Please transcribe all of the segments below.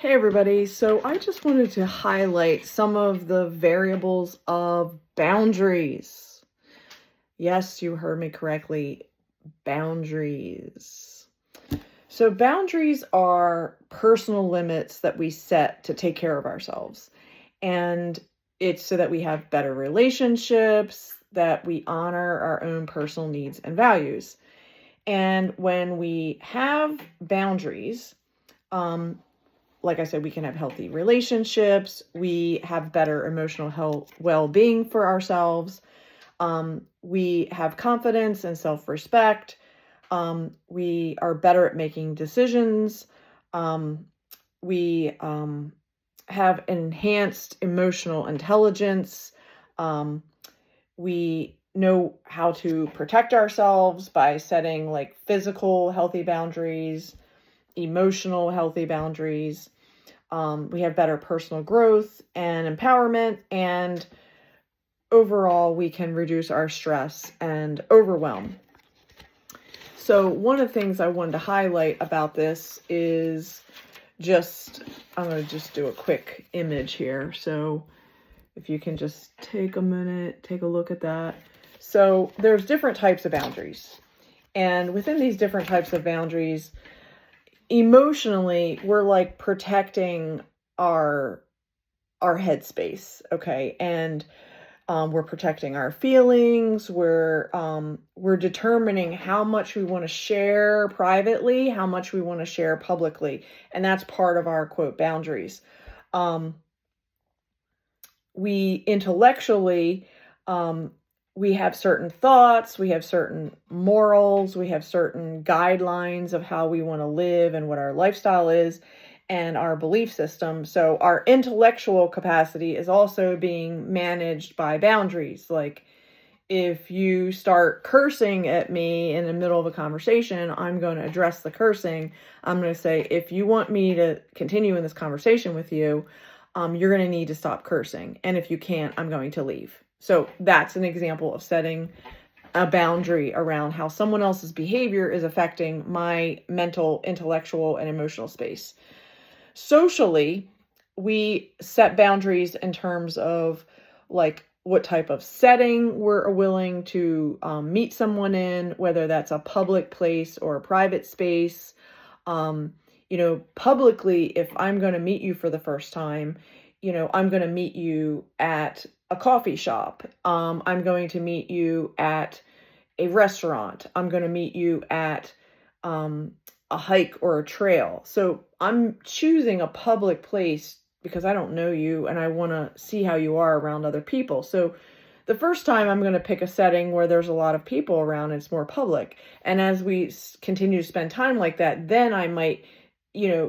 Hey everybody, so I just wanted to highlight some of the variables of boundaries. Yes, you heard me correctly, boundaries. So boundaries are personal limits that we set to take care of ourselves. And it's so that we have better relationships, that we honor our own personal needs and values. And when we have boundaries, like I said, we can have healthy relationships. We have better emotional health, well-being for ourselves. We have confidence and self-respect. We are better at making decisions. We have enhanced emotional intelligence. We know how to protect ourselves by setting like physical healthy boundaries, emotional healthy boundaries. We have better personal growth and empowerment, and overall we can reduce our stress and overwhelm. So one of the things I wanted to highlight about this is I'm going to just do a quick image here. So if you can just take a minute, take a look at that. So there's different types of boundaries. And within these different types of boundaries, emotionally, we're like protecting our headspace, okay? And we're protecting our feelings. We're determining how much we want to share privately, how much we want to share publicly, and that's part of our quote boundaries. We intellectually, we have certain thoughts, we have certain morals, we have certain guidelines of how we want to live and what our lifestyle is and our belief system. So our intellectual capacity is also being managed by boundaries. Like if you start cursing at me in the middle of a conversation, I'm going to address the cursing. I'm going to say, if you want me to continue in this conversation with you, you're going to need to stop cursing. And if you can't, I'm going to leave. So that's an example of setting a boundary around how someone else's behavior is affecting my mental, intellectual, and emotional space. Socially, we set boundaries in terms of like what type of setting we're willing to meet someone in, whether that's a public place or a private space. Publicly, if I'm going to meet you for the first time, I'm going to meet you at a coffee shop. I'm going to meet you at a restaurant. I'm going to meet you at a hike or a trail. So I'm choosing a public place because I don't know you and I want to see how you are around other people. So the first time I'm going to pick a setting where there's a lot of people around and it's more public. And as we continue to spend time like that, then I might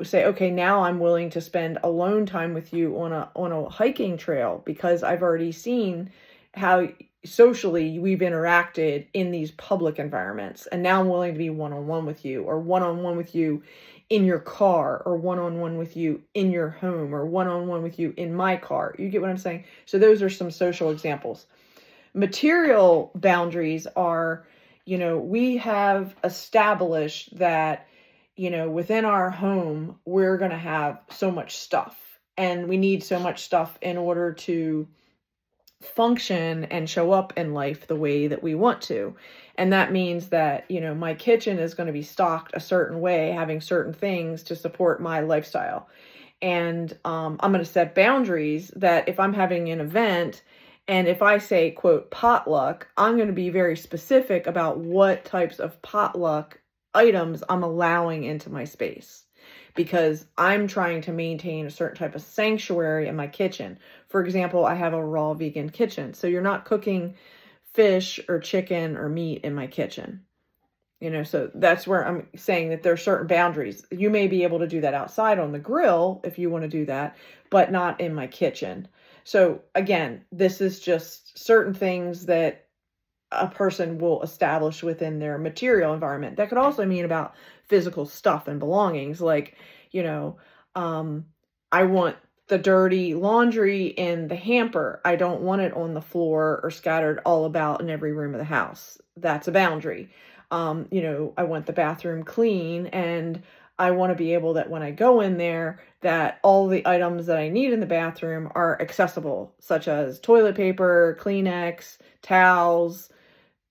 say, okay, now I'm willing to spend alone time with you on a hiking trail because I've already seen how socially we've interacted in these public environments. And now I'm willing to be one-on-one with you, or one-on-one with you in your car, or one-on-one with you in your home, or one-on-one with you in my car. You get what I'm saying? So those are some social examples. Material boundaries are, we have established that within our home, we're going to have so much stuff and we need so much stuff in order to function and show up in life the way that we want to. And that means that, my kitchen is going to be stocked a certain way, having certain things to support my lifestyle. And I'm going to set boundaries that if I'm having an event and if I say, quote, potluck, I'm going to be very specific about what types of potluck items I'm allowing into my space, because I'm trying to maintain a certain type of sanctuary in my kitchen. For example, I have a raw vegan kitchen. So you're not cooking fish or chicken or meat in my kitchen. So that's where I'm saying that there are certain boundaries. You may be able to do that outside on the grill if you want to do that, but not in my kitchen. So again, this is just certain things that a person will establish within their material environment. That could also mean about physical stuff and belongings. Like, I want the dirty laundry in the hamper. I don't want it on the floor or scattered all about in every room of the house. That's a boundary. I want the bathroom clean and I want to be able that when I go in there, that all the items that I need in the bathroom are accessible, such as toilet paper, Kleenex, towels,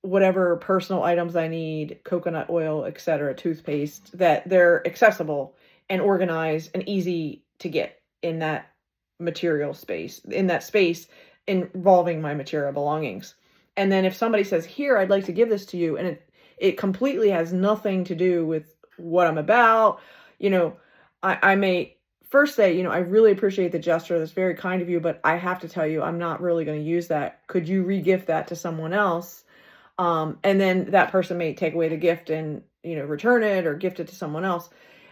whatever personal items I need, coconut oil, etc., toothpaste, that they're accessible and organized and easy to get in that material space, in that space involving my material belongings. And then if somebody says, here, I'd like to give this to you, and it completely has nothing to do with what I'm about, I may first say, I really appreciate the gesture. That's very kind of you, but I have to tell you, I'm not really going to use that. Could you re-gift that to someone else? And then that person may take away the gift and, return it or gift it to someone else.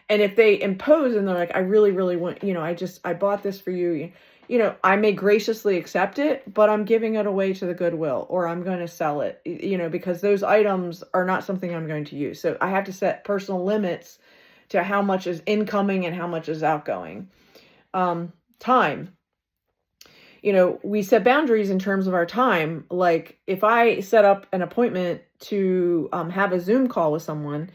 And if they impose and they're like, I really, really want, I bought this for you, I may graciously accept it, but I'm giving it away to the Goodwill, or I'm going to sell it, because those items are not something I'm going to use. So I have to set personal limits to how much is incoming and how much is outgoing. Time. We set boundaries in terms of our time. Like if I set up an appointment to have a Zoom call with someone,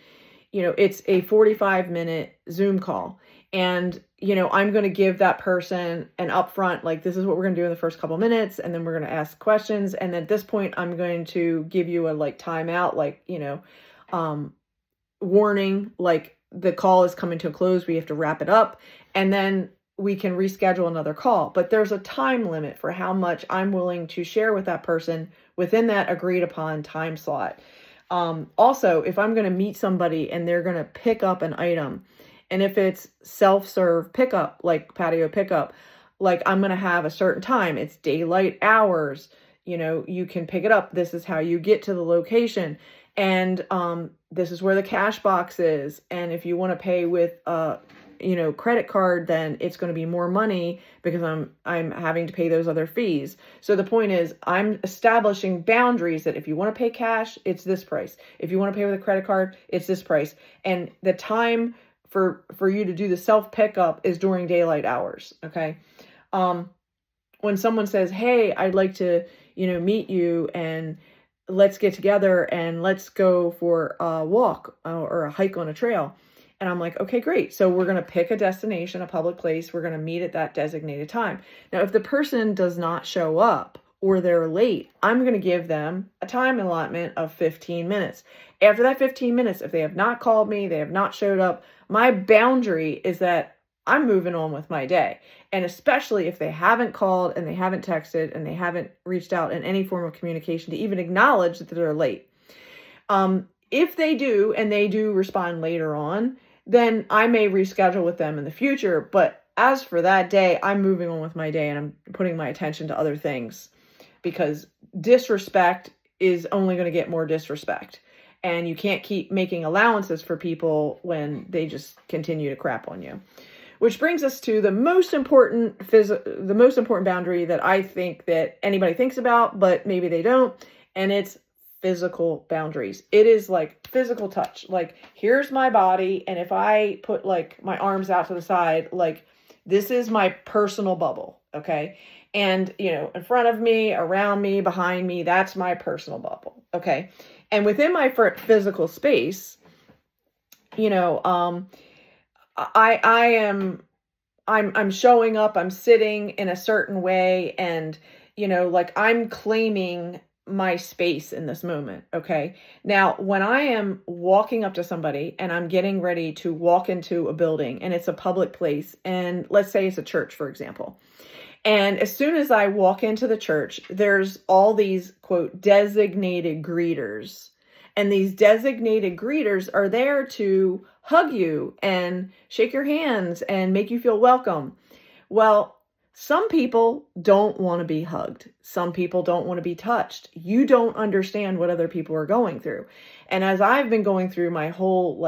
it's a 45-minute Zoom call. And, I'm going to give that person an upfront, like, this is what we're going to do in the first couple minutes. And then we're going to ask questions. And at this point, I'm going to give you a timeout, warning, like the call is coming to a close. We have to wrap it up. And then we can reschedule another call. But there's a time limit for how much I'm willing to share with that person within that agreed upon time slot. Also, if I'm going to meet somebody and they're going to pick up an item, and if it's self-serve pickup, like patio pickup, like I'm going to have a certain time, it's daylight hours, you can pick it up. This is how you get to the location. And this is where the cash box is. And if you want to pay with credit card, then it's going to be more money because I'm having to pay those other fees. So the point is, I'm establishing boundaries that if you want to pay cash, it's this price. If you want to pay with a credit card, it's this price. And the time for you to do the self pickup is during daylight hours. Okay. When someone says, hey, I'd like to, meet you and let's get together and let's go for a walk or a hike on a trail. And I'm like, okay, great. So we're going to pick a destination, a public place. We're going to meet at that designated time. Now, if the person does not show up or they're late, I'm going to give them a time allotment of 15 minutes. After that 15 minutes, if they have not called me, they have not showed up, my boundary is that I'm moving on with my day. And especially if they haven't called and they haven't texted and they haven't reached out in any form of communication to even acknowledge that they're late. If they do, and they do respond later on, then I may reschedule with them in the future. But as for that day, I'm moving on with my day and I'm putting my attention to other things, because disrespect is only going to get more disrespect. And you can't keep making allowances for people when they just continue to crap on you. Which brings us to the most important boundary that I think that anybody thinks about, but maybe they don't. And it's physical boundaries. It is like physical touch. Like, here's my body. And if I put like my arms out to the side, like this is my personal bubble. Okay. And, in front of me, around me, behind me, that's my personal bubble. Okay. And within my physical space, I'm showing up, I'm sitting in a certain way, and, I'm claiming my space in this moment. Okay. Now, when I am walking up to somebody and I'm getting ready to walk into a building and it's a public place, and let's say it's a church, for example. And as soon as I walk into the church, there's all these, quote, designated greeters. And these designated greeters are there to hug you and shake your hands and make you feel welcome. Well, some people don't want to be hugged. Some people don't want to be touched. You don't understand what other people are going through. And as I've been going through my whole,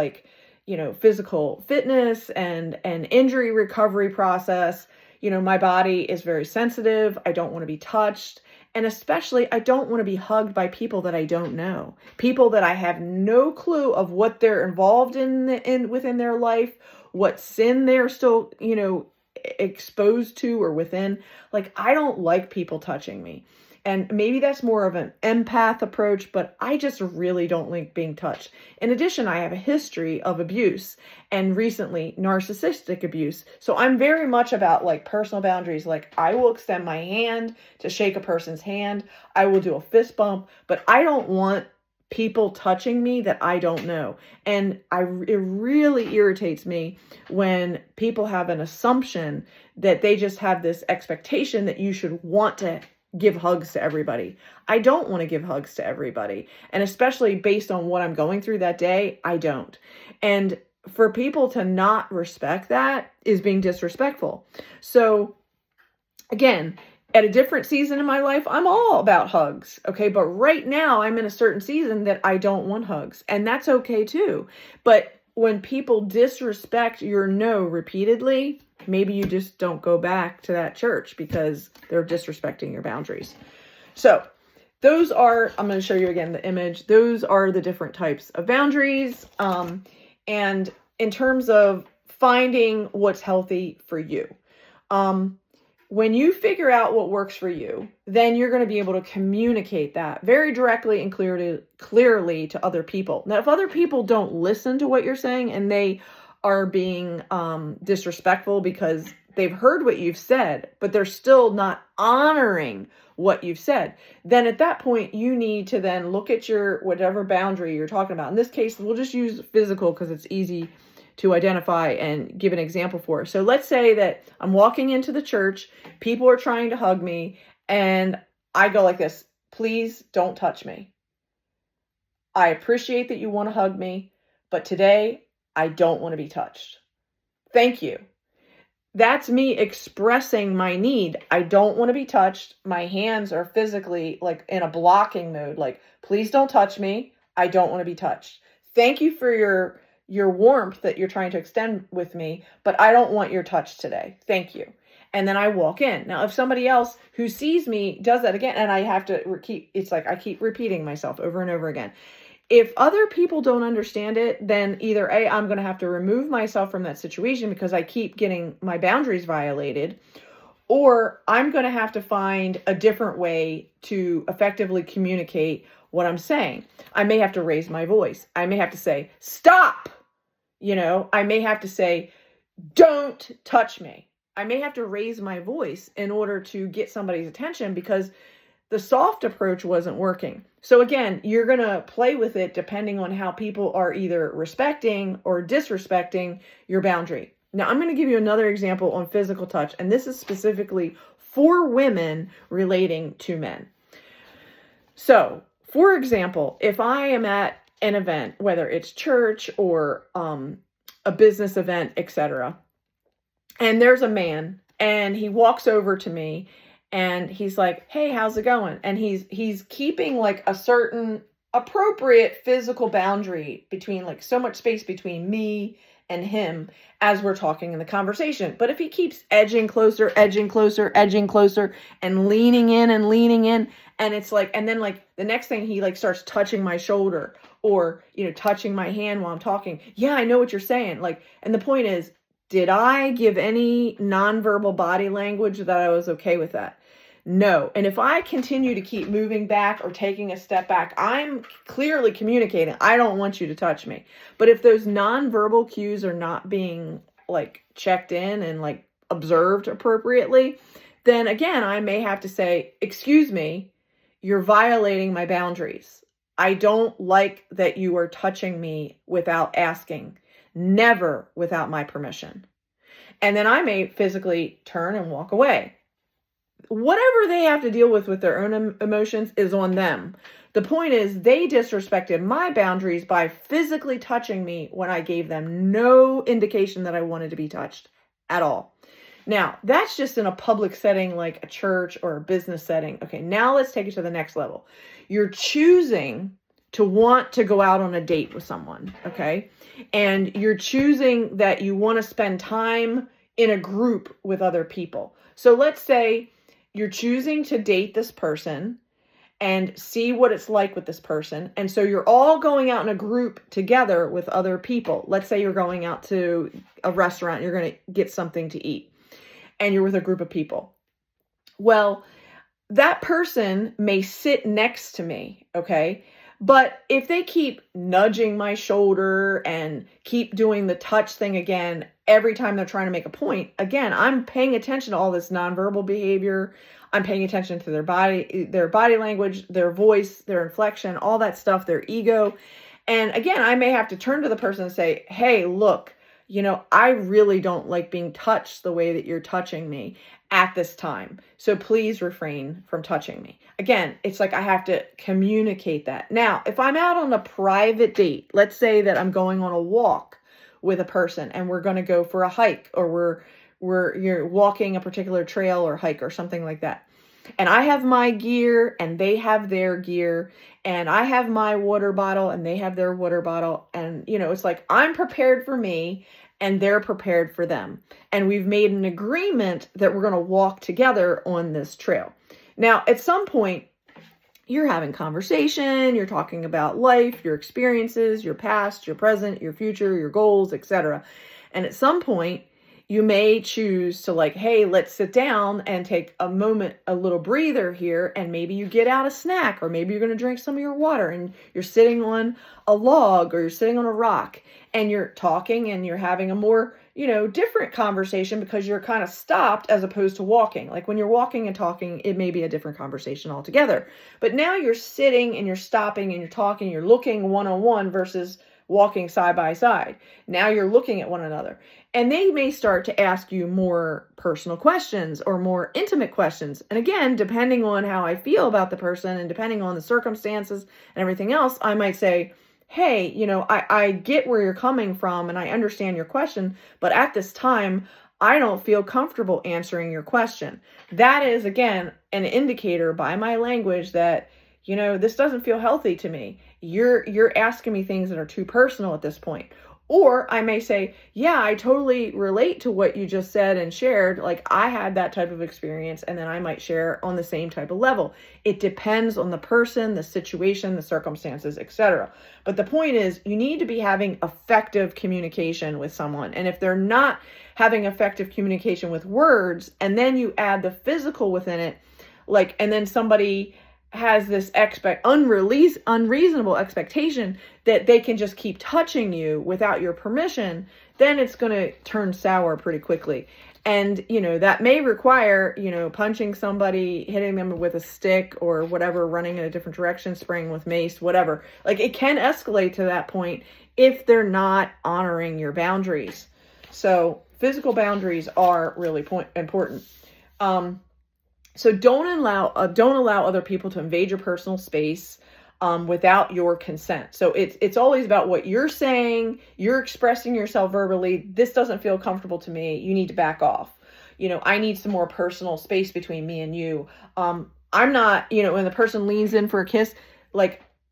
physical fitness and injury recovery process, my body is very sensitive. I don't want to be touched. And especially, I don't want to be hugged by people that I don't know. People that I have no clue of what they're involved in within their life, what sin they're still, exposed to or within. Like, I don't like people touching me. And maybe that's more of an empath approach, but I just really don't like being touched. In addition, I have a history of abuse and recently narcissistic abuse. So I'm very much about like personal boundaries. Like I will extend my hand to shake a person's hand. I will do a fist bump, but I don't want people touching me that I don't know. And it really irritates me when people have an assumption that they just have this expectation that you should want to give hugs to everybody. I don't want to give hugs to everybody. And especially based on what I'm going through that day, I don't. And for people to not respect that is being disrespectful. So again, at a different season in my life, I'm all about hugs. Okay. But right now I'm in a certain season that I don't want hugs, and that's okay too. But when people disrespect your no repeatedly, maybe you just don't go back to that church because they're disrespecting your boundaries. So those are, I'm going to show you again the image. Those are the different types of boundaries. And in terms of finding what's healthy for you, when you figure out what works for you, then you're going to be able to communicate that very directly and clearly to other people. Now, if other people don't listen to what you're saying and they are being disrespectful because they've heard what you've said, but they're still not honoring what you've said, then at that point, you need to then look at your whatever boundary you're talking about. In this case, we'll just use physical because it's easy to identify and give an example for. So let's say that I'm walking into the church, people are trying to hug me, and I go like this: please don't touch me. I appreciate that you want to hug me, but today I don't want to be touched. Thank you. That's me expressing my need. I don't want to be touched. My hands are physically like in a blocking mode. Like, please don't touch me. I don't want to be touched. Thank you for your warmth that you're trying to extend with me, but I don't want your touch today. Thank you. And then I walk in. Now, if somebody else who sees me does that again, and I have to it's like I keep repeating myself over and over again. If other people don't understand it, then either A, I'm going to have to remove myself from that situation because I keep getting my boundaries violated, or I'm going to have to find a different way to effectively communicate what I'm saying. I may have to raise my voice. I may have to say, stop. I may have to say, don't touch me. I may have to raise my voice in order to get somebody's attention because the soft approach wasn't working. So again, you're going to play with it depending on how people are either respecting or disrespecting your boundary. Now, I'm going to give you another example on physical touch, and this is specifically for women relating to men. So, for example, if I am at an event, whether it's church or a business event, etc., and there's a man and he walks over to me and he's like, hey, how's it going? And he's keeping like a certain appropriate physical boundary between like so much space between me and him as we're talking in the conversation. But if he keeps edging closer, and leaning in, and it's like, and then like the next thing he like starts touching my shoulder or, touching my hand while I'm talking. Yeah, I know what you're saying. Like, and the point is, did I give any nonverbal body language that I was okay with that? No. And if I continue to keep moving back or taking a step back, I'm clearly communicating, I don't want you to touch me. But if those nonverbal cues are not being like checked in and like observed appropriately, then again, I may have to say, excuse me, you're violating my boundaries. I don't like that you are touching me without asking, never without my permission. And then I may physically turn and walk away. Whatever they have to deal with their own emotions is on them. The point is they disrespected my boundaries by physically touching me when I gave them no indication that I wanted to be touched at all. Now, that's just in a public setting like a church or a business setting. Okay, now let's take it to the next level. You're choosing to want to go out on a date with someone, okay? And you're choosing that you want to spend time in a group with other people. So let's say you're choosing to date this person and see what it's like with this person. And so you're all going out in a group together with other people. Let's say you're going out to a restaurant, you're going to get something to eat, and you're with a group of people. Well, that person may sit next to me, okay? But if they keep nudging my shoulder and keep doing the touch thing again every time they're trying to make a point, again, I'm paying attention to all this nonverbal behavior. I'm paying attention to their body language, their voice, their inflection, all that stuff, their ego. And again, I may have to turn to the person and say, hey, look, I really don't like being touched the way that you're touching me at this time. So please refrain from touching me. Again, it's like I have to communicate that. Now, if I'm out on a private date, let's say that I'm going on a walk with a person and we're going to go for a hike, or you're walking a particular trail or hike or something like that. And I have my gear and they have their gear, and I have my water bottle and they have their water bottle. And, it's like I'm prepared for me and they're prepared for them. And we've made an agreement that we're going to walk together on this trail. Now, at some point, you're having conversation, you're talking about life, your experiences, your past, your present, your future, your goals, etc. And at some point, you may choose to hey, let's sit down and take a moment, a little breather here. And maybe you get out a snack, or maybe you're going to drink some of your water and you're sitting on a log or you're sitting on a rock and you're talking and you're having a more, different conversation because you're kind of stopped as opposed to walking. Like when you're walking and talking, it may be a different conversation altogether. But now you're sitting and you're stopping and you're talking, you're looking one-on-one versus walking side by side. Now you're looking at one another. And they may start to ask you more personal questions or more intimate questions. And again, depending on how I feel about the person and depending on the circumstances and everything else, I might say, hey, I get where you're coming from and I understand your question, but at this time, I don't feel comfortable answering your question. That is, again, an indicator by my language that, this doesn't feel healthy to me. You're asking me things that are too personal at this point. Or I may say, yeah, I totally relate to what you just said and shared. Like I had that type of experience, and then I might share on the same type of level. It depends on the person, the situation, the circumstances, etc. But the point is, you need to be having effective communication with someone. And if they're not having effective communication with words, and then you add the physical within it, and then somebody has this unreasonable expectation that they can just keep touching you without your permission, then it's going to turn sour pretty quickly. And, that may require, punching somebody, hitting them with a stick or whatever, running in a different direction, spraying with mace, whatever. It can escalate to that point if they're not honoring your boundaries. So physical boundaries are really important. So don't allow other people to invade your personal space without your consent. So it's always about what you're saying. You're expressing yourself verbally. This doesn't feel comfortable to me. You need to back off. I need some more personal space between me and you. I'm not, when the person leans in for a kiss,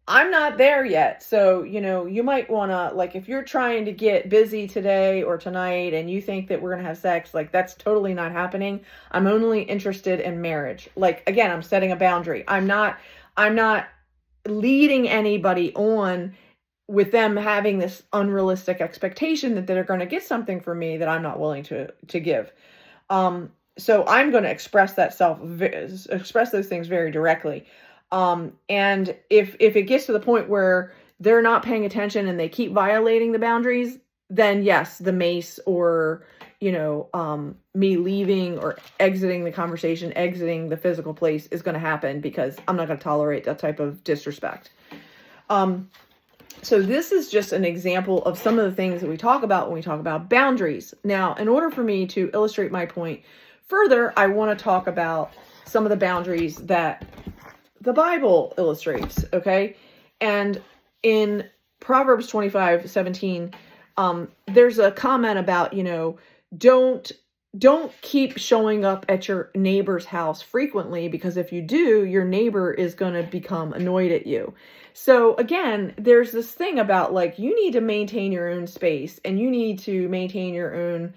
I'm not there yet. So, you might want to, if you're trying to get busy today or tonight and you think that we're going to have sex, that's totally not happening. I'm only interested in marriage. Again, I'm setting a boundary. I'm not leading anybody on with them having this unrealistic expectation that they're going to get something from me that I'm not willing to give. So I'm going to express those things very directly. And if it gets to the point where they're not paying attention and they keep violating the boundaries, then yes, the mace or, me leaving or exiting the conversation, exiting the physical place is going to happen because I'm not going to tolerate that type of disrespect. So this is just an example of some of the things that we talk about when we talk about boundaries. Now, in order for me to illustrate my point further, I want to talk about some of the boundaries that the Bible illustrates, okay? And in Proverbs 25:17, there's a comment about, don't keep showing up at your neighbor's house frequently, because if you do, your neighbor is going to become annoyed at you. So again, there's this thing about you need to maintain your own space and you need to maintain your own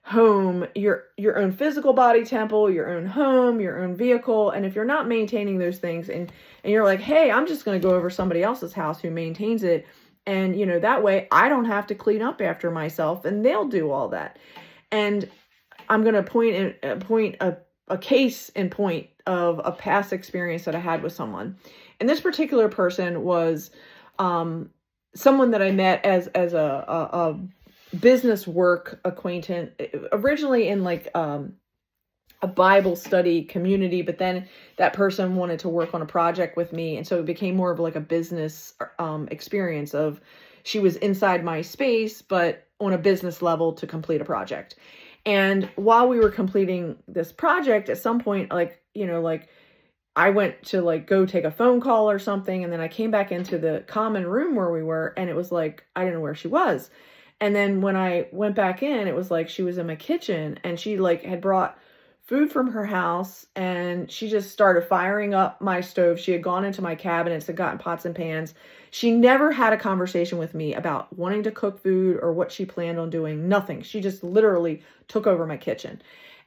home, your own physical body temple, your own home, your own vehicle. And if you're not maintaining those things and you're like, hey, I'm just going to go over somebody else's house who maintains it. And, that way I don't have to clean up after myself and they'll do all that. And I'm going to point a case in point of a past experience that I had with someone. And this particular person was someone that I met as a business work acquaintance, originally in like a Bible study community, but then that person wanted to work on a project with me. And so it became more of like a business experience of, she was inside my space, but on a business level to complete a project. And while we were completing this project, at some point, like, you know, like I went to like go take a phone call or something. And then I came back into the common room where we were, and it was like, I didn't know where she was. And then when I went back in, it was like she was in my kitchen, and she like had brought food from her house, and she just started firing up my stove. She had gone into my cabinets and gotten pots and pans. She never had a conversation with me about wanting to cook food or what she planned on doing. Nothing. She just literally took over my kitchen.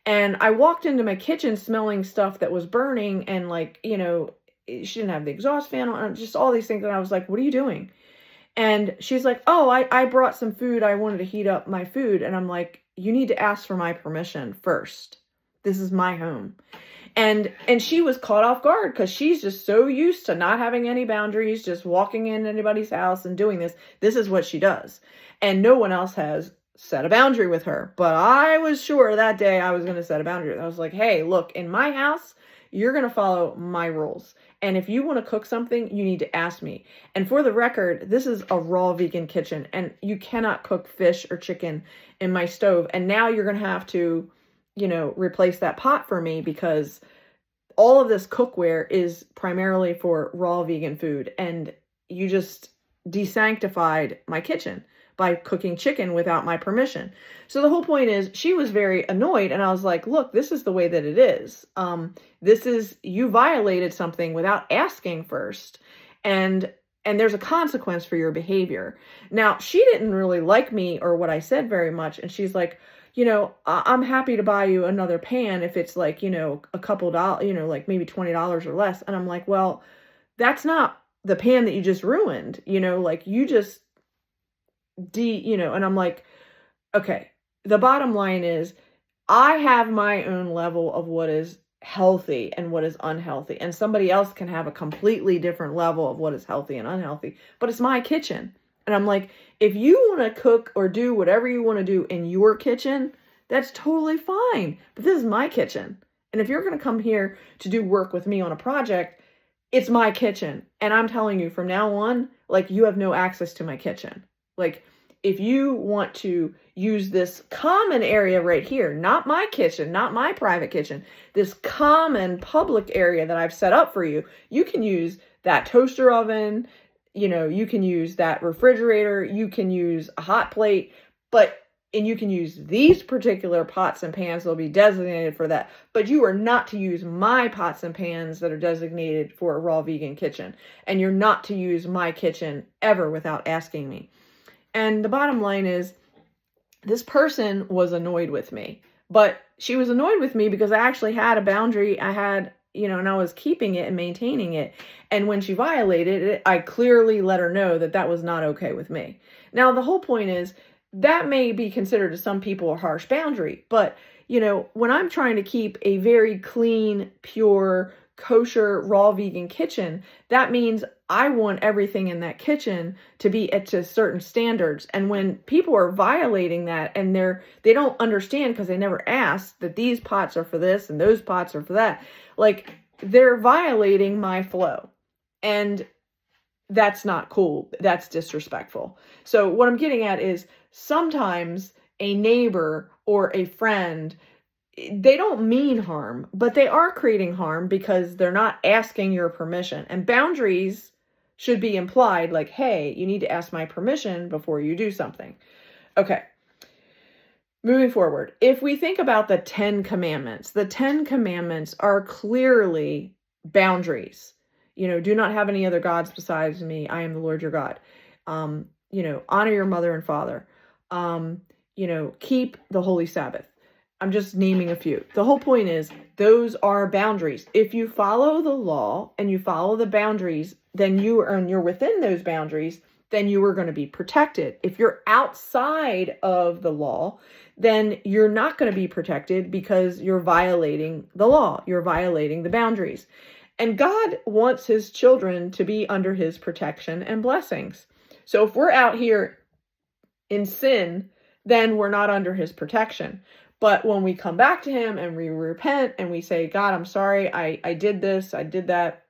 And I walked into my kitchen smelling stuff that was burning, and like, you know, she didn't have the exhaust fan on, just all these things. And I was like, what are you doing? And she's like, oh, I brought some food. I wanted to heat up my food. And I'm like, you need to ask for my permission first. This is my home. And she was caught off guard because she's just so used to not having any boundaries, just walking in anybody's house and doing this. This is what she does. And no one else has set a boundary with her. But I was sure that day I was going to set a boundary. I was like, hey, look, in my house, you're going to follow my rules. And if you want to cook something, you need to ask me. And for the record, this is a raw vegan kitchen, and you cannot cook fish or chicken in my stove. And now you're going to have to, you know, replace that pot for me, because all of this cookware is primarily for raw vegan food. And you just desanctified my kitchen by cooking chicken without my permission. So the whole point is, she was very annoyed, and I was like, look, this is the way that it is. This is, you violated something without asking first. And there's a consequence for your behavior. Now, she didn't really like me or what I said very much. And she's like, you know, I'm happy to buy you another pan if it's like, you know, a couple dollars, you know, like maybe $20 or less. And I'm like, well, that's not the pan that you just ruined, you know, like you just you know. And I'm like, okay, the bottom line is, I have my own level of what is healthy and what is unhealthy. And somebody else can have a completely different level of what is healthy and unhealthy, but it's my kitchen. And I'm like, if you want to cook or do whatever you want to do in your kitchen, that's totally fine. But this is my kitchen. And if you're going to come here to do work with me on a project, it's my kitchen. And I'm telling you from now on, like, you have no access to my kitchen. Like, if you want to use this common area right here, not my kitchen, not my private kitchen, this common public area that I've set up for you, you can use that toaster oven, you know, you can use that refrigerator, you can use a hot plate, and you can use these particular pots and pans that'll be designated for that. But you are not to use my pots and pans that are designated for a raw vegan kitchen. And you're not to use my kitchen ever without asking me. And the bottom line is, this person was annoyed with me, but she was annoyed with me because I actually had a boundary. I had, you know, and I was keeping it and maintaining it. And when she violated it, I clearly let her know that that was not okay with me. Now, the whole point is, that may be considered to some people a harsh boundary, but, you know, when I'm trying to keep a very clean, pure, kosher, raw vegan kitchen, that means I want everything in that kitchen to be at to certain standards. And when people are violating that, and they don't understand because they never asked that these pots are for this and those pots are for that, like, they're violating my flow. And that's not cool. That's disrespectful. So what I'm getting at is, sometimes a neighbor or a friend, they don't mean harm, but they are creating harm because they're not asking your permission. And boundaries should be implied, like, hey, you need to ask my permission before you do something. Okay. Moving forward, if we think about the 10 commandments, the 10 commandments are clearly boundaries. You know, do not have any other gods besides me. I am the Lord your God. You know, honor your mother and father. You know, keep the holy Sabbath. I'm just naming a few. The whole point is, those are boundaries. If you follow the law and you follow the boundaries, then you're within those boundaries, then you are going to be protected. If you're outside of the law, then you're not going to be protected because you're violating the law. You're violating the boundaries. And God wants his children to be under his protection and blessings. So if we're out here in sin, then we're not under his protection. But when we come back to him and we repent and we say, God, I'm sorry, I did this, I did that.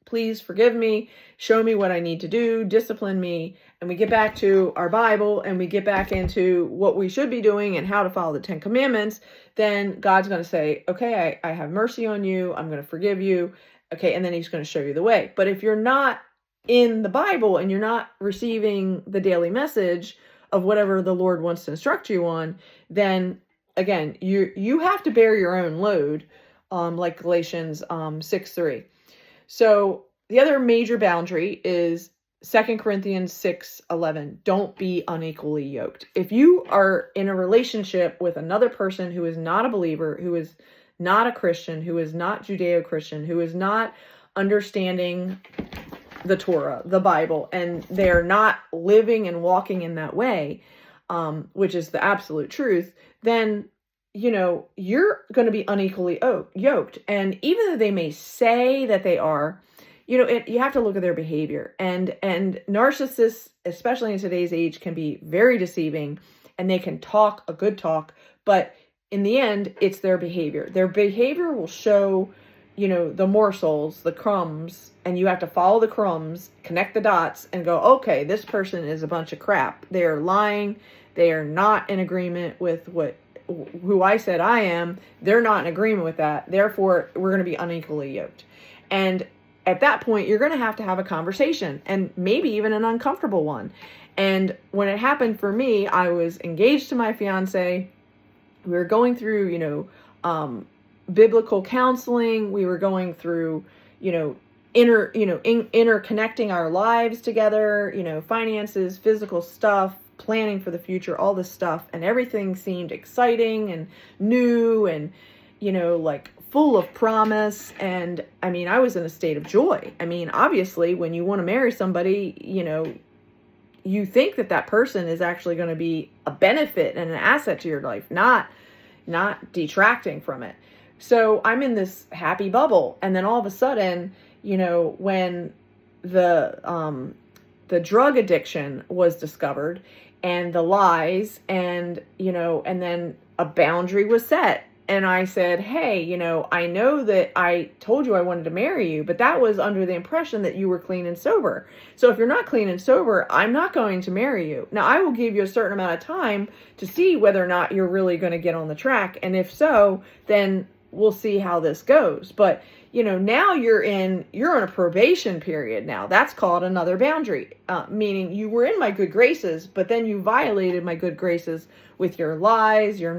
Please forgive me, show me what I need to do, discipline me, and we get back to our Bible and we get back into what we should be doing and how to follow the 10 Commandments, then God's going to say, okay, I have mercy on you, I'm going to forgive you, okay, and then he's going to show you the way. But if you're not in the Bible and you're not receiving the daily message of whatever the Lord wants to instruct you on, then again, you have to bear your own load, like Galatians 6:3. So the other major boundary is 2 Corinthians 6:11. Don't be unequally yoked. If you are in a relationship with another person who is not a believer, who is not a Christian, who is not Judeo-Christian, who is not understanding the Torah, the Bible, and they're not living and walking in that way, which is the absolute truth, then you're going to be unequally yoked. And even though they may say that they are, you have to look at their behavior. And narcissists, especially in today's age, can be very deceiving, and they can talk a good talk, but in the end, it's their behavior. Their behavior will show, the morsels, the crumbs, and you have to follow the crumbs, connect the dots, and go, okay, this person is a bunch of crap. They are lying. They are not in agreement with who I said I am. They're not in agreement with that. Therefore, we're going to be unequally yoked. And at that point, you're going to have a conversation, and maybe even an uncomfortable one. And when it happened for me, I was engaged to my fiance. We were going through, biblical counseling. We were going through, interconnecting our lives together, finances, physical stuff, planning for the future, all this stuff. And everything seemed exciting and new and, full of promise. And I was in a state of joy. Obviously, when you want to marry somebody, you think that person is actually going to be a benefit and an asset to your life, not detracting from it. So I'm in this happy bubble. And then all of a sudden, when the drug addiction was discovered and the lies and then a boundary was set. And I said, hey, I know that I told you I wanted to marry you, but that was under the impression that you were clean and sober. So if you're not clean and sober, I'm not going to marry you. Now, I will give you a certain amount of time to see whether or not you're really going to get on the track. And if so, then we'll see how this goes. But, now you're in a probation period now. That's called another boundary, meaning you were in my good graces, but then you violated my good graces with your lies, your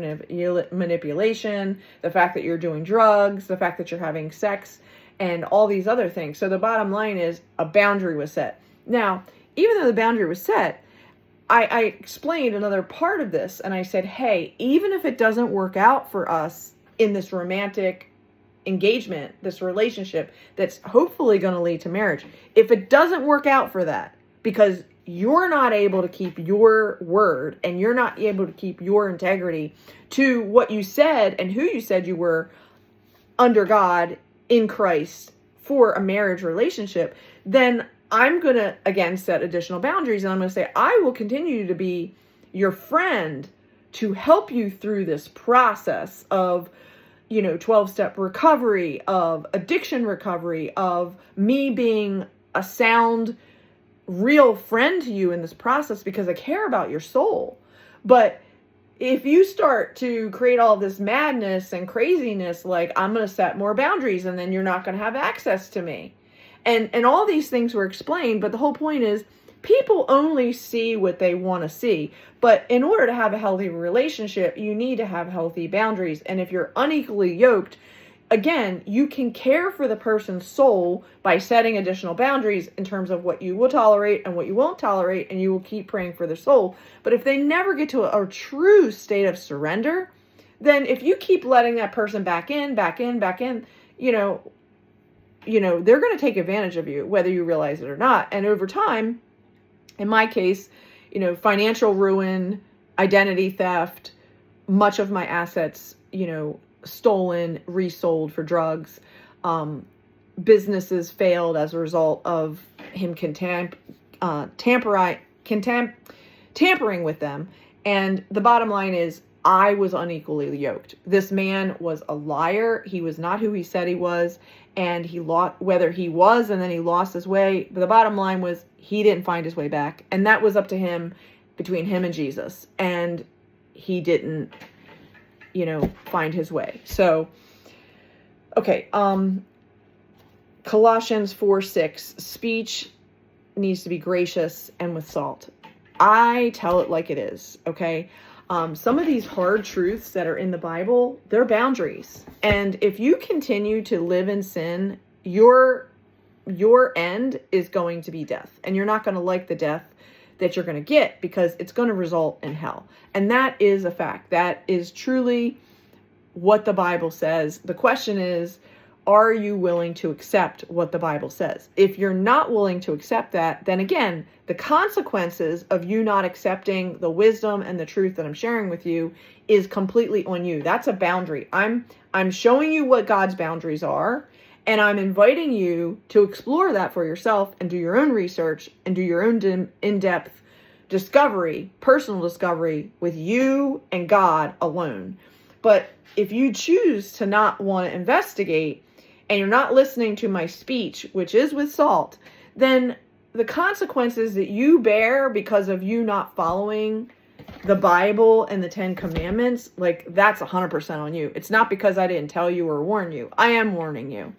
manipulation, the fact that you're doing drugs, the fact that you're having sex, and all these other things. So the bottom line is a boundary was set. Now, even though the boundary was set, I explained another part of this, and I said, hey, even if it doesn't work out for us in this romantic engagement, this relationship that's hopefully going to lead to marriage, if it doesn't work out for that because you're not able to keep your word and you're not able to keep your integrity to what you said and who you said you were under God in Christ for a marriage relationship, then I'm going to, again, set additional boundaries. And I'm going to say, I will continue to be your friend to help you through this process of 12-step recovery, of addiction recovery, of me being a sound, real friend to you in this process because I care about your soul. But if you start to create all this madness and craziness, like I'm going to set more boundaries and then you're not going to have access to me. And all these things were explained, but the whole point is people only see what they want to see. But in order to have a healthy relationship, you need to have healthy boundaries. And if you're unequally yoked, again, you can care for the person's soul by setting additional boundaries in terms of what you will tolerate and what you won't tolerate, and you will keep praying for their soul. But if they never get to a true state of surrender, then if you keep letting that person back in, they're going to take advantage of you, whether you realize it or not. And over time, in my case, financial ruin, identity theft, much of my assets, stolen, resold for drugs. Businesses failed as a result of him tampering with them. And the bottom line is, I was unequally yoked. This man was a liar. He was not who he said he was. And he lost, whether he was, and then he lost his way. But the bottom line was, he didn't find his way back. And that was up to him, between him and Jesus. And he didn't, find his way. So, okay. Colossians 4:6, speech needs to be gracious and with salt. I tell it like it is, okay? Some of these hard truths that are in the Bible, they're boundaries. And if you continue to live in sin, your end is going to be death. And you're not going to like the death that you're going to get, because it's going to result in hell. And that is a fact. That is truly what the Bible says. The question is, are you willing to accept what the Bible says? If you're not willing to accept that, then again, the consequences of you not accepting the wisdom and the truth that I'm sharing with you is completely on you. That's a boundary. I'm showing you what God's boundaries are, and I'm inviting you to explore that for yourself and do your own research and do your own in-depth discovery, personal discovery with you and God alone. But if you choose to not want to investigate, and you're not listening to my speech, which is with salt, then the consequences that you bear because of you not following the Bible and the 10 Commandments, like, that's 100% on you. It's not because I didn't tell you or warn you. I am warning you.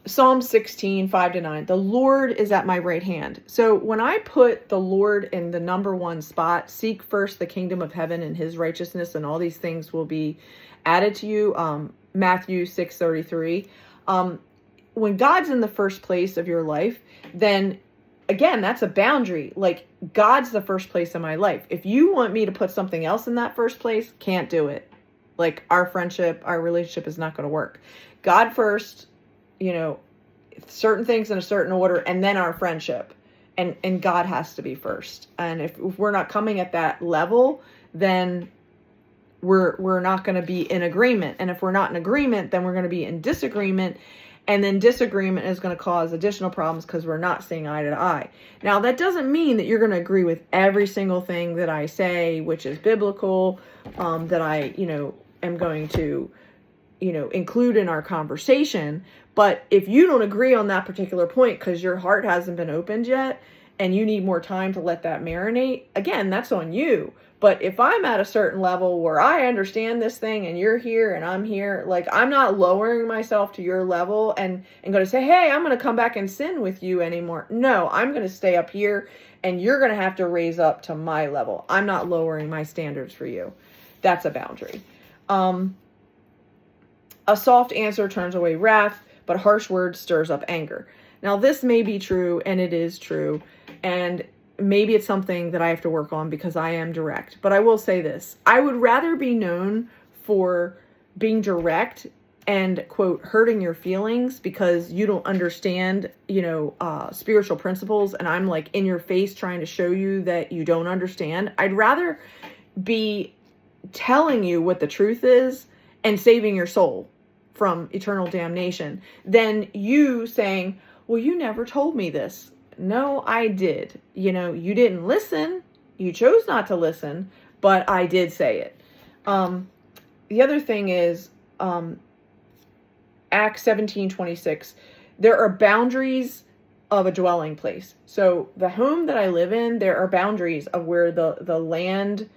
Psalm 16, 5-9, the Lord is at my right hand. So when I put the Lord in the number one spot, seek first the kingdom of heaven and his righteousness, and all these things will be added to you. Matthew 6:33. When God's in the first place of your life, then again, that's a boundary. Like, God's the first place in my life. If you want me to put something else in that first place, can't do it. Like, our friendship, our relationship is not going to work. God first, certain things in a certain order, and then our friendship. And God has to be first. And if we're not coming at that level, then we're not going to be in agreement. And if we're not in agreement, then we're going to be in disagreement. And then disagreement is going to cause additional problems because we're not seeing eye to eye. Now, that doesn't mean that you're going to agree with every single thing that I say, which is biblical, that I, am going to, include in our conversation. But if you don't agree on that particular point because your heart hasn't been opened yet and you need more time to let that marinate, again, that's on you. But if I'm at a certain level where I understand this thing and you're here and I'm here, like, I'm not lowering myself to your level and going to say, hey, I'm going to come back and sin with you anymore. No, I'm going to stay up here and you're going to have to raise up to my level. I'm not lowering my standards for you. That's a boundary. A soft answer turns away wrath, but harsh words stirs up anger. Now, this may be true, and it is true, and maybe it's something that I have to work on because I am direct. But I will say this. I would rather be known for being direct and, quote, hurting your feelings because you don't understand, spiritual principles, and I'm like in your face trying to show you that you don't understand. I'd rather be telling you what the truth is and saving your soul from eternal damnation than you saying, well, you never told me this. No, I did. You didn't listen. You chose not to listen, but I did say it. The other thing is, Acts 17:26, there are boundaries of a dwelling place. So the home that I live in, there are boundaries of where the land,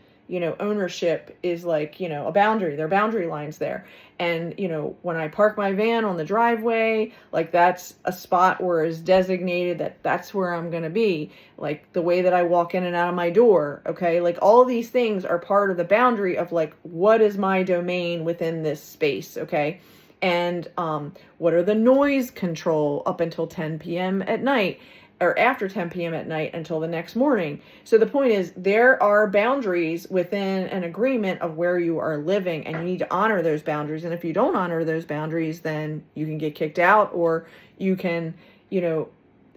ownership is like, a boundary. There are boundary lines there. And, when I park my van on the driveway, like, that's a spot where it's designated that's where I'm going to be. Like, the way that I walk in and out of my door. Okay. Like, all these things are part of the boundary of, like, what is my domain within this space. Okay. And, what are the noise control up until 10 p.m. at night? Or after 10 p.m. at night until the next morning. So the point is, there are boundaries within an agreement of where you are living, and you need to honor those boundaries. And if you don't honor those boundaries, then you can get kicked out, or you can,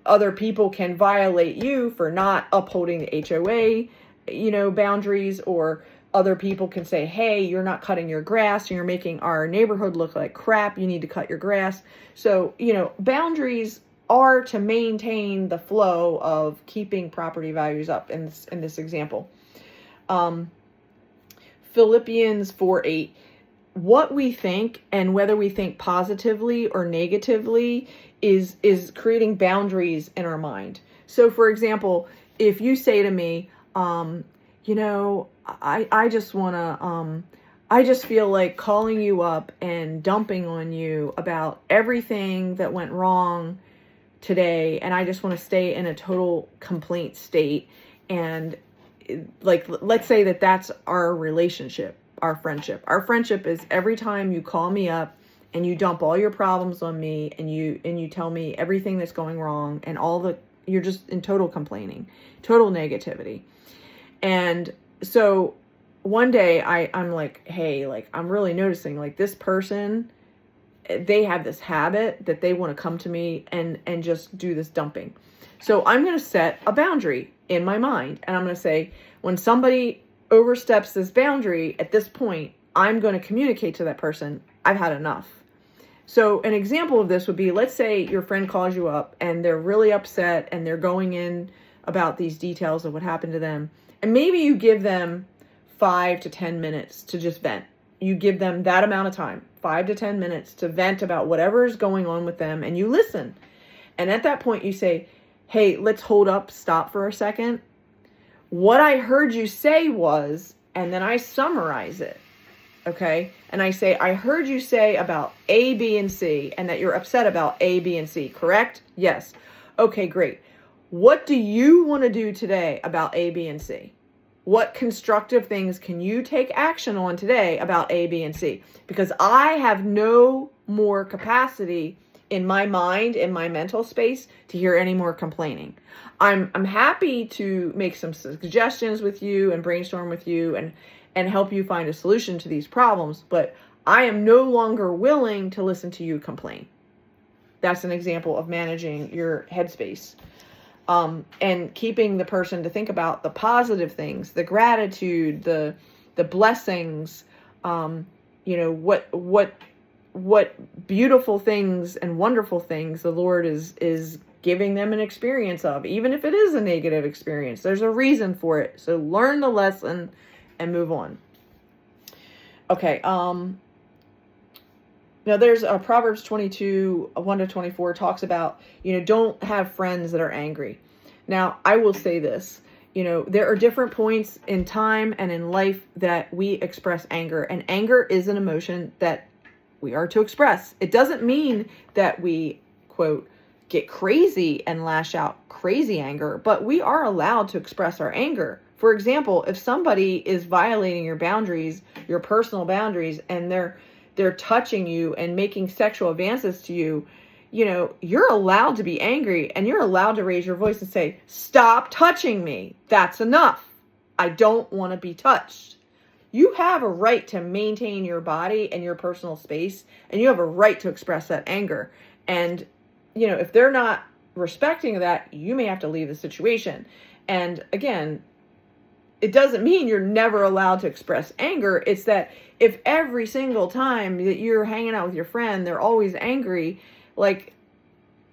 other people can violate you for not upholding the HOA boundaries, or other people can say, hey, you're not cutting your grass and you're making our neighborhood look like crap. You need to cut your grass. So, boundaries are to maintain the flow of keeping property values up in this example. Philippians 4:8, what we think and whether we think positively or negatively is creating boundaries in our mind. So for example, if you say to me, I just feel like calling you up and dumping on you about everything that went wrong today, and I just want to stay in a total complaint state. And like, let's say that that's our relationship, our friendship. Our friendship is every time you call me up and you dump all your problems on me, and you tell me everything that's going wrong, and you're just in total complaining, total negativity. And so one day I'm like, hey, like, I'm really noticing, like, this person, they have this habit that they want to come to me and just do this dumping. So I'm going to set a boundary in my mind, and I'm going to say, when somebody oversteps this boundary at this point, I'm going to communicate to that person, I've had enough. So an example of this would be, let's say your friend calls you up and they're really upset and they're going in about these details of what happened to them. And maybe you give them 5 to 10 minutes to just vent. You give them that amount of time, 5 to 10 minutes to vent about whatever is going on with them, and you listen. And at that point you say, hey, let's stop for a second. What I heard you say was, and then I summarize it. Okay. And I say, I heard you say about A, B, and C, and that you're upset about A, B, and C, correct? Yes. Okay, great. What do you want to do today about A, B, and C? What constructive things can you take action on today about A, B, and C? Because I have no more capacity in my mind, in my mental space, to hear any more complaining. I'm happy to make some suggestions with you and brainstorm with you and help you find a solution to these problems, but I am no longer willing to listen to you complain. That's an example of managing your headspace. And keeping the person to think about the positive things, the gratitude, the blessings, what beautiful things and wonderful things the Lord is giving them an experience of, even if it is a negative experience. There's a reason for it. So learn the lesson and move on. Okay. Now there's Proverbs 22, 1-24 talks about, don't have friends that are angry. Now I will say this, there are different points in time and in life that we express anger, and anger is an emotion that we are to express. It doesn't mean that we, quote, get crazy and lash out crazy anger, but we are allowed to express our anger. For example, if somebody is violating your boundaries, your personal boundaries, and they're touching you and making sexual advances to you, you're allowed to be angry, and you're allowed to raise your voice and say, stop touching me. That's enough. I don't want to be touched. You have a right to maintain your body and your personal space, and you have a right to express that anger. And, if they're not respecting that, you may have to leave the situation. And again, it doesn't mean you're never allowed to express anger. It's that if every single time that you're hanging out with your friend, they're always angry, like,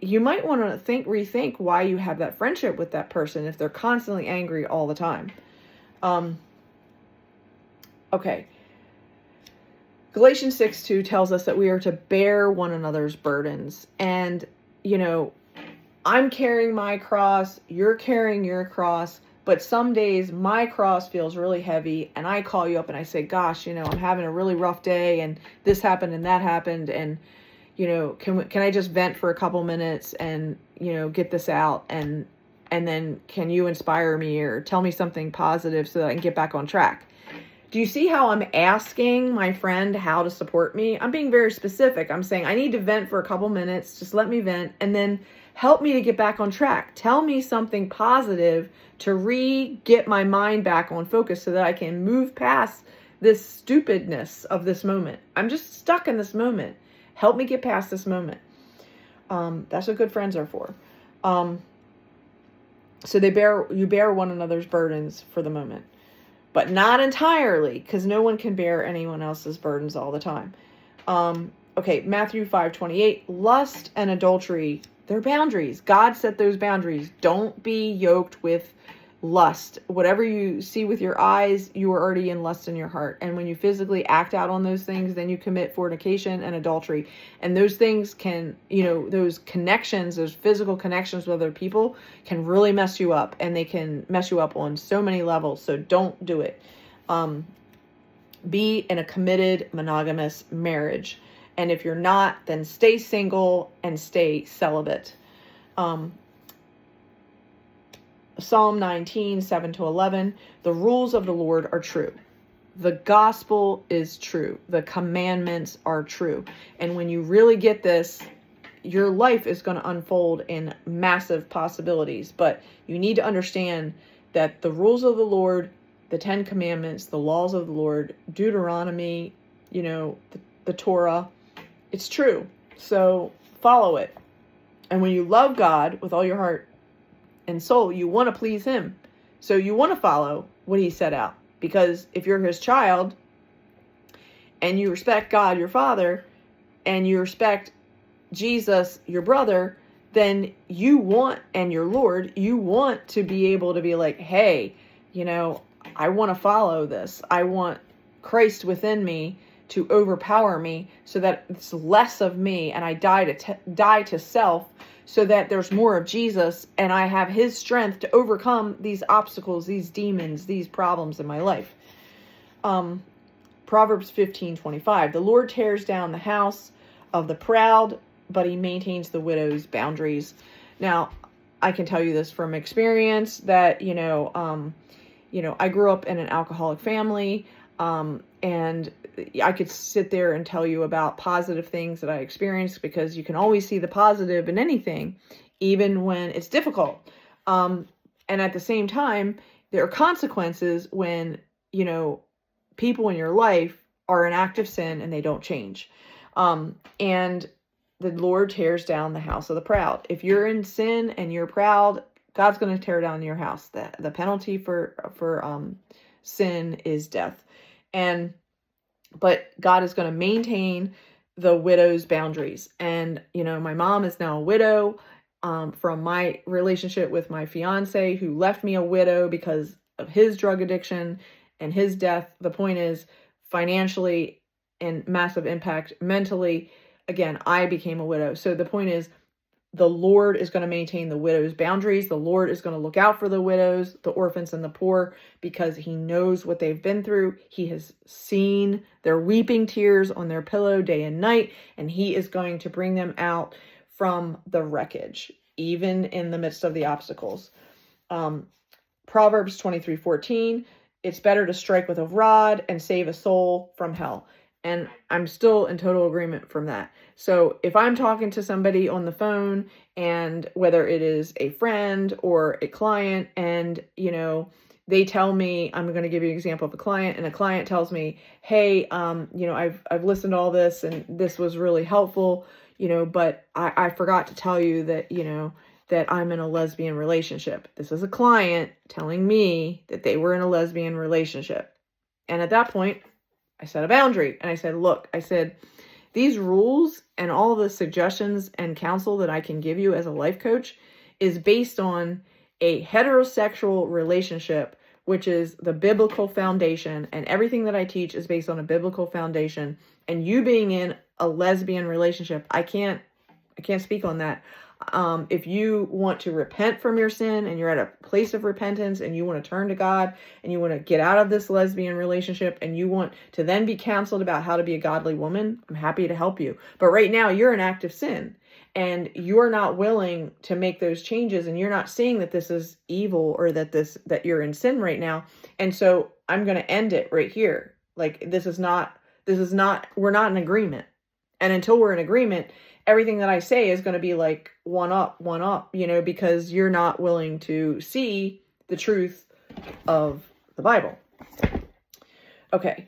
you might want to rethink why you have that friendship with that person if they're constantly angry all the time. Okay. Galatians 6:2 tells us that we are to bear one another's burdens. And, I'm carrying my cross, you're carrying your cross, but some days my cross feels really heavy, and I call you up and I say, gosh, I'm having a really rough day, and this happened and that happened, and can I just vent for a couple minutes and, get this out, and then can you inspire me or tell me something positive so that I can get back on track? Do you see how I'm asking my friend how to support me? I'm being very specific. I'm saying I need to vent for a couple minutes. Just let me vent, and then help me to get back on track. Tell me something positive to get my mind back on focus so that I can move past this stupidness of this moment. I'm just stuck in this moment. Help me get past this moment. That's what good friends are for. So you bear one another's burdens for the moment, but not entirely, because no one can bear anyone else's burdens all the time. Okay, Matthew 5:28, lust and adultery, they're boundaries. God set those boundaries. Don't be yoked with lust. Whatever you see with your eyes, you are already in lust in your heart. And when you physically act out on those things, then you commit fornication and adultery. And those things can, those connections, those physical connections with other people can really mess you up. And they can mess you up on so many levels. So don't do it. Be in a committed monogamous marriage. And if you're not, then stay single and stay celibate. Psalm 19, 7-11, the rules of the Lord are true. The gospel is true. The commandments are true. And when you really get this, your life is going to unfold in massive possibilities. But you need to understand that the rules of the Lord, the 10 commandments, the laws of the Lord, Deuteronomy, the Torah, it's true. So follow it. And when you love God with all your heart and soul, you want to please him. So you want to follow what he set out. Because if you're his child and you respect God, your father, and you respect Jesus, your brother, then you want, and your Lord, you want to be able to be like, hey, I want to follow this. I want Christ within me to overpower me so that it's less of me and I die to self, so that there's more of Jesus and I have his strength to overcome these obstacles, these demons, these problems in my life. Proverbs 15:25, the Lord tears down the house of the proud, but he maintains the widow's boundaries. Now, I can tell you this from experience that, I grew up in an alcoholic family, and I could sit there and tell you about positive things that I experienced, because you can always see the positive in anything, even when it's difficult. And at the same time, there are consequences when, people in your life are in active sin and they don't change. And the Lord tears down the house of the proud. If you're in sin and you're proud, God's going to tear down your house. The penalty for sin is death. But God is going to maintain the widow's boundaries. And, my mom is now a widow from my relationship with my fiance, who left me a widow because of his drug addiction and his death. The point is, financially and massive impact mentally, again, I became a widow. So the point is, the Lord is going to maintain the widow's boundaries. The Lord is going to look out for the widows, the orphans, and the poor, because he knows what they've been through. He has seen their weeping tears on their pillow day and night, and he is going to bring them out from the wreckage, even in the midst of the obstacles. Proverbs 23:14, it's better to strike with a rod and save a soul from hell. And I'm still in total agreement from that. So if I'm talking to somebody on the phone, and whether it is a friend or a client, and, they tell me, I'm going to give you an example of a client, and a client tells me, hey, I've listened to all this and this was really helpful, but I forgot to tell you that, that I'm in a lesbian relationship. This is a client telling me that they were in a lesbian relationship. And at that point, I set a boundary, and I said, look, these rules and all the suggestions and counsel that I can give you as a life coach is based on a heterosexual relationship, which is the biblical foundation, and everything that I teach is based on a biblical foundation. And you being in a lesbian relationship, I can't speak on that. If you want to repent from your sin and you're at a place of repentance and you want to turn to God and you want to get out of this lesbian relationship and you want to then be counseled about how to be a godly woman, I'm happy to help you. But right now you're in active sin and you're not willing to make those changes, and you're not seeing that this is evil or that you're in sin right now. And so I'm going to end it right here. Like, we're not in agreement. And until we're in agreement, everything that I say is going to be like one up, because you're not willing to see the truth of the Bible. Okay.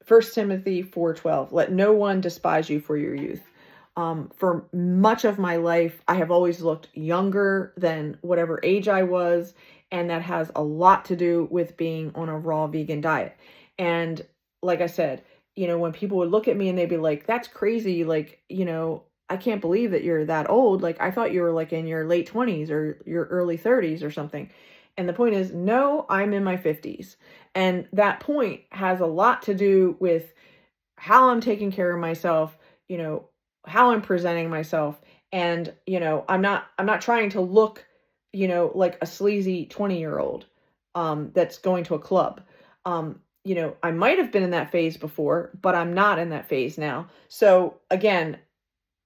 1 Timothy 4:12, let no one despise you for your youth. For much of my life, I have always looked younger than whatever age I was. And that has a lot to do with being on a raw vegan diet. And like I said, when people would look at me and they'd be like, that's crazy. Like, I can't believe that you're that old. Like, I thought you were like in your late 20s or your early 30s or something. And the point is, no, I'm in my 50s. And that point has a lot to do with how I'm taking care of myself, how I'm presenting myself. And, I'm not trying to look, like a sleazy 20-year-old, that's going to a club. I might have been in that phase before, but I'm not in that phase now. So again,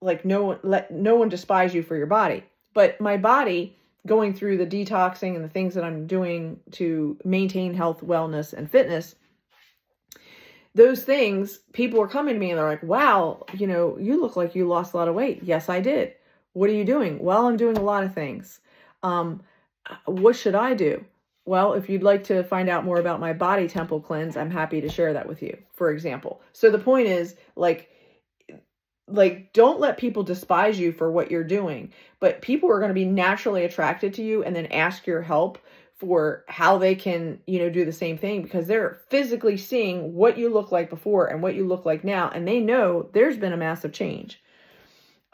like let no one despise you for your body, but my body going through the detoxing and the things that I'm doing to maintain health, wellness, and fitness, those things, people are coming to me and they're like, wow, you look like you lost a lot of weight. Yes, I did. What are you doing? Well, I'm doing a lot of things. What should I do? Well, if you'd like to find out more about my body temple cleanse, I'm happy to share that with you, for example. So the point is, like, don't let people despise you for what you're doing, but people are going to be naturally attracted to you and then ask your help for how they can, do the same thing, because they're physically seeing what you look like before and what you look like now. And they know there's been a massive change.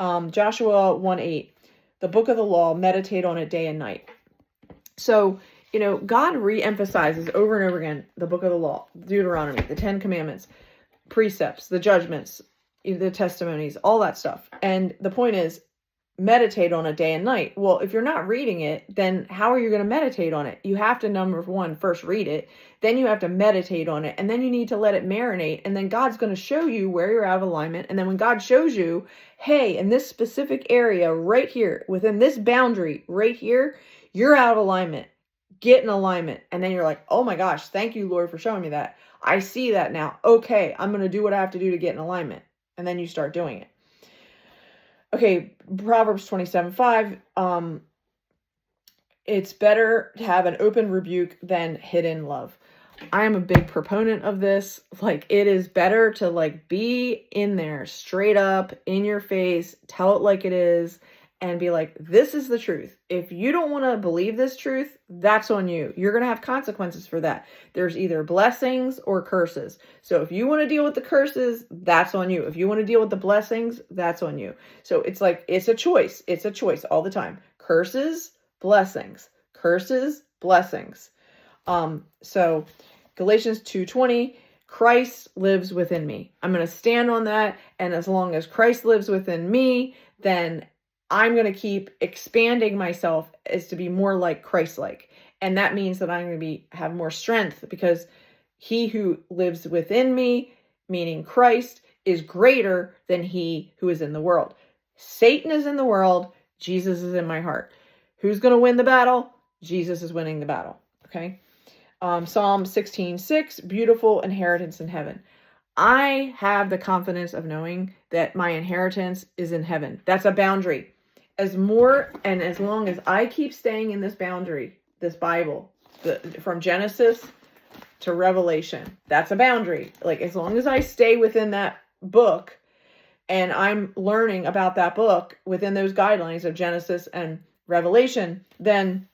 Joshua 1:8, the book of the law, meditate on it day and night. So, God re-emphasizes over and over again, the book of the law, Deuteronomy, the 10 commandments, precepts, the judgments, the testimonies, all that stuff. And the point is, meditate on it day and night. Well, if you're not reading it, then how are you going to meditate on it? You have to, number one, first read it. Then you have to meditate on it. And then you need to let it marinate. And then God's going to show you where you're out of alignment. And then when God shows you, hey, in this specific area right here, within this boundary right here, you're out of alignment. Get in alignment. And then you're like, oh my gosh, thank you, Lord, for showing me that. I see that now. Okay, I'm going to do what I have to do to get in alignment. And then you start doing it. Okay, Proverbs 27:5, it's better to have an open rebuke than hidden love. I am a big proponent of this. Like, it is better to be in there, straight up, in your face, tell it like it is, and be like, this is the truth. If you don't want to believe this truth, that's on you. You're going to have consequences for that. There's either blessings or curses. So if you want to deal with the curses, that's on you. If you want to deal with the blessings, that's on you. So it's like, it's a choice. It's a choice all the time. Curses, blessings. Curses, blessings. So Galatians 2:20, Christ lives within me. I'm going to stand on that. And as long as Christ lives within me, then I'm going to keep expanding myself as to be more like Christ-like. And that means that I'm going to have more strength, because he who lives within me, meaning Christ, is greater than he who is in the world. Satan is in the world. Jesus is in my heart. Who's going to win the battle? Jesus is winning the battle. Okay. Psalm 16:6, beautiful inheritance in heaven. I have the confidence of knowing that my inheritance is in heaven. That's a boundary. As long as I keep staying in this boundary, this Bible, from Genesis to Revelation, that's a boundary. Like, as long as I stay within that book and I'm learning about that book within those guidelines of Genesis and Revelation, then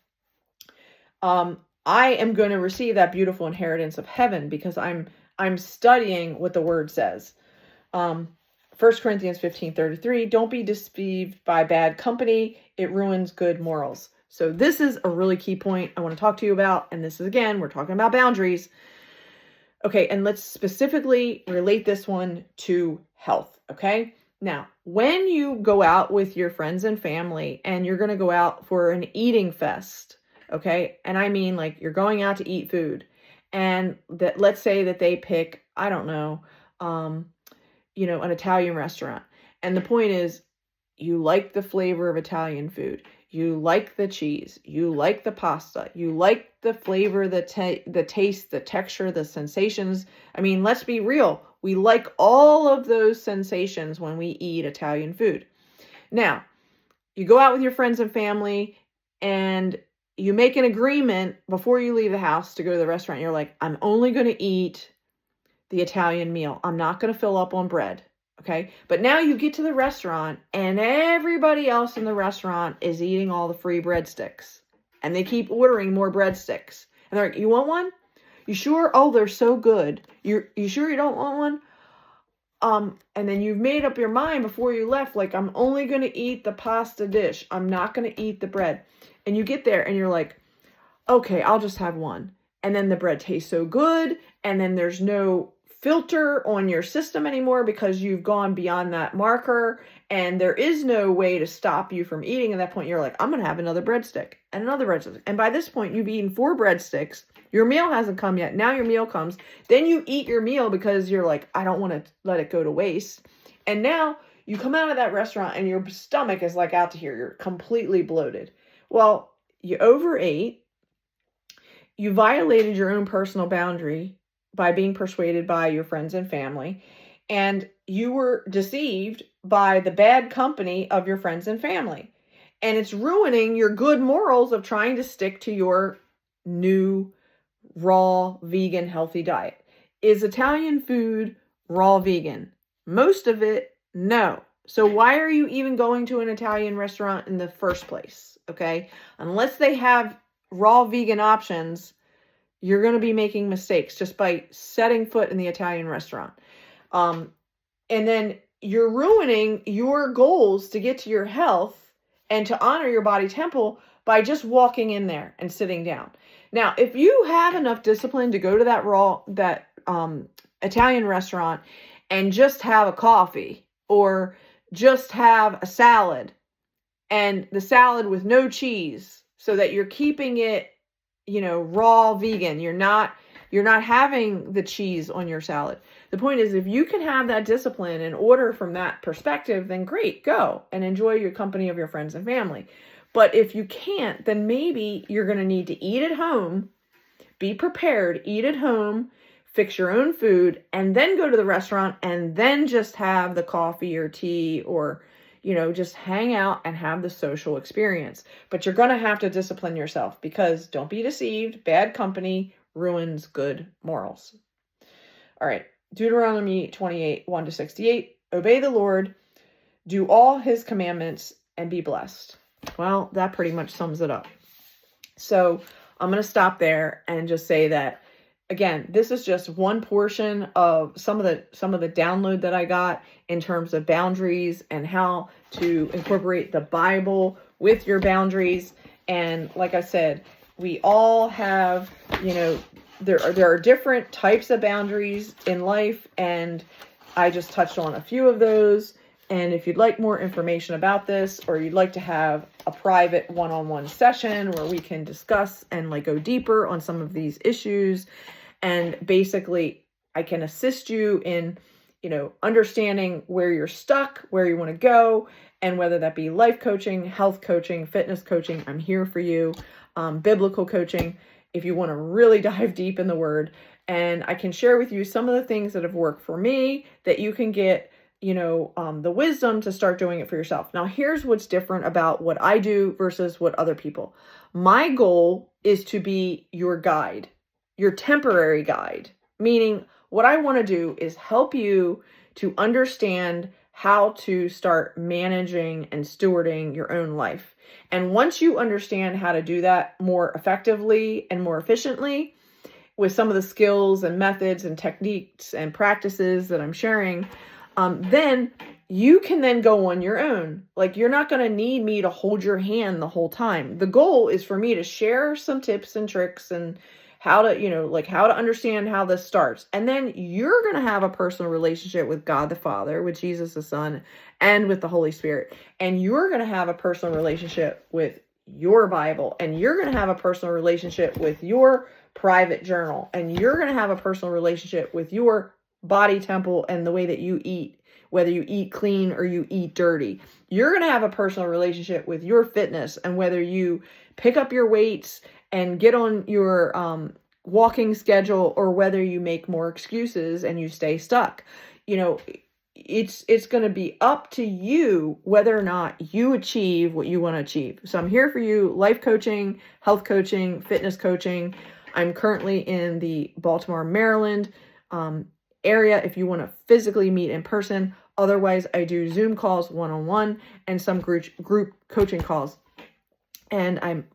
I am going to receive that beautiful inheritance of heaven, because I'm studying what the word says. 1 Corinthians 15:33, don't be deceived by bad company. It ruins good morals. So this is a really key point I want to talk to you about. And this is, again, we're talking about boundaries. Okay, and let's specifically relate this one to health, okay? Now, when you go out with your friends and family and you're going to go out for an eating fest, okay? And I mean, like, you're going out to eat food, and that, let's say that they pick, I don't know, an Italian restaurant. And the point is, you like the flavor of Italian food. You like the cheese. You like the pasta. You like the flavor, the taste, the texture, the sensations. I mean, let's be real. We like all of those sensations when we eat Italian food. Now, you go out with your friends and family and you make an agreement before you leave the house to go to the restaurant. You're like, I'm only going to eat the Italian meal. I'm not going to fill up on bread. Okay. But now you get to the restaurant and everybody else in the restaurant is eating all the free breadsticks, and they keep ordering more breadsticks. And they're like, you want one? You sure? Oh, they're so good. You sure you don't want one? And then you've made up your mind before you left, like, I'm only going to eat the pasta dish. I'm not going to eat the bread. And you get there and you're like, okay, I'll just have one. And then the bread tastes so good. And then there's no filter on your system anymore because you've gone beyond that marker. And there is no way to stop you from eating. At that point, you're like, I'm going to have another breadstick and another breadstick. And by this point, you've eaten 4 breadsticks. Your meal hasn't come yet. Now your meal comes. Then you eat your meal because you're like, I don't want to let it go to waste. And now you come out of that restaurant and your stomach is like out to here. You're completely bloated. Well, you overate. You violated your own personal boundary by being persuaded by your friends and family. And you were deceived by the bad company of your friends and family. And it's ruining your good morals of trying to stick to your new raw, vegan, healthy diet. Is Italian food raw vegan? Most of it, no. So why are you even going to an Italian restaurant in the first place? Okay. Unless they have raw vegan options, you're going to be making mistakes just by setting foot in the Italian restaurant. And then you're ruining your goals to get to your health and to honor your body temple by just walking in there and sitting down. Now, if you have enough discipline to go to that Italian restaurant and just have a coffee or just have a salad, and the salad with no cheese, so that you're keeping it, raw vegan, you're not having the cheese on your salad. The point is, if you can have that discipline and order from that perspective, then great, go and enjoy your company of your friends and family. But if you can't, then maybe you're going to need to eat at home, be prepared, eat at home, fix your own food, and then go to the restaurant and then just have the coffee or tea or, just hang out and have the social experience. But you're going to have to discipline yourself, because don't be deceived. Bad company ruins good morals. All right. Deuteronomy 28, 1-68. Obey the Lord, do all his commandments, and be blessed. Well, that pretty much sums it up. So I'm going to stop there and just say that, again, this is just one portion of some of the download that I got in terms of boundaries and how to incorporate the Bible with your boundaries. And like I said, we all have, there are different types of boundaries in life, and I just touched on a few of those. And if you'd like more information about this, or you'd like to have a private one-on-one session where we can discuss and go deeper on some of these issues, and basically I can assist you in, understanding where you're stuck, where you want to go, and whether that be life coaching, health coaching, fitness coaching, I'm here for you. Biblical coaching, if you want to really dive deep in the word. And I can share with you some of the things that have worked for me that you can get the wisdom to start doing it for yourself. Now, here's what's different about what I do versus what other people. My goal is to be your guide, your temporary guide, meaning what I want to do is help you to understand how to start managing and stewarding your own life. And once you understand how to do that more effectively and more efficiently with some of the skills and methods and techniques and practices that I'm sharing, then you can then go on your own. You're not going to need me to hold your hand the whole time. The goal is for me to share some tips and tricks and how to, how to understand how this starts. And then you're going to have a personal relationship with God the Father, with Jesus the Son, and with the Holy Spirit. And you're going to have a personal relationship with your Bible. And you're going to have a personal relationship with your private journal. And you're going to have a personal relationship with your body temple and the way that you eat, whether you eat clean or you eat dirty. You're going to have a personal relationship with your fitness and whether you pick up your weights and get on your walking schedule or whether you make more excuses and you stay stuck. It's going to be up to you whether or not you achieve what you want to achieve. So I'm here for you, life coaching, health coaching, fitness coaching. I'm currently in the Baltimore, Maryland area. If you want to physically meet in person, Otherwise, I do Zoom calls one-on-one and some group coaching calls. And I'm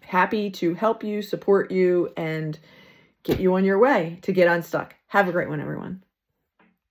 happy to help you, support you, and get you on your way to get unstuck. Have a great one, everyone.